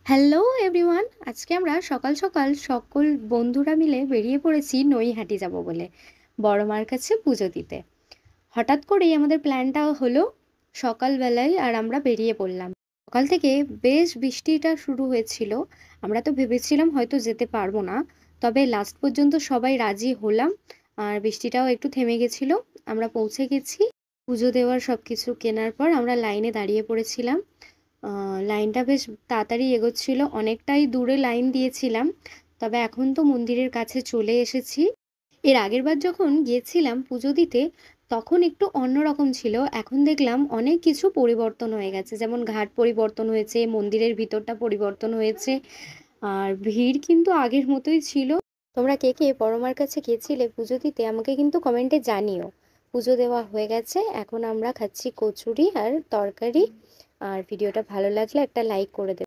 Hello everyone, আজকে আমরা সকাল সকাল সকল বন্ধুরা মিলে বেরিয়ে পড়েছি নৈহাটি যাব বলে বড় মার কাছে পুজো দিতে। হঠাৎ করেই আমাদের প্ল্যানটা হলো সকালবেলায়, আর আমরা বেরিয়ে পড়লাম। সকাল থেকে বেশ বৃষ্টিটা শুরু হয়েছিল। আমরা তো ভেবেছিলাম হয়তো যেতে পারবো না, তবে লাস্ট পর্যন্ত সবাই রাজি হলাম। আর বৃষ্টিটাও একটু থেমে গেছিল। আমরা পৌঁছে গেছি। পুজো দেওয়ার সব কিছু কেনার পর আমরা লাইনে দাঁড়িয়ে পড়েছিলাম। লাইনটা বেশ তাড়াতাড়ি এগোচ্ছিল, অনেকটাই দূরে লাইন দিয়েছিলাম। তবে এখন তো মন্দিরের কাছে চলে এসেছি। এর আগেরবার যখন গিয়েছিলাম পুজো দিতে, তখন একটু অন্যরকম ছিল। এখন দেখলাম অনেক কিছু পরিবর্তন হয়ে গেছে, যেমন ঘাট পরিবর্তন হয়েছে, মন্দিরের ভিতরটা পরিবর্তন হয়েছে। আর ভিড় কিন্তু আগের মতোই ছিল। তোমরা কে কে বড়মার কাছে গিয়েছিলে পুজো দিতে আমাকে কিন্তু কমেন্টে জানিও। পুজো দেওয়া হয়ে গেছে, এখন আমরা খাচ্ছি কচুরি আর তরকারি। আর ভিডিওটা ভালো লাগলে একটা লাইক করে দেবে।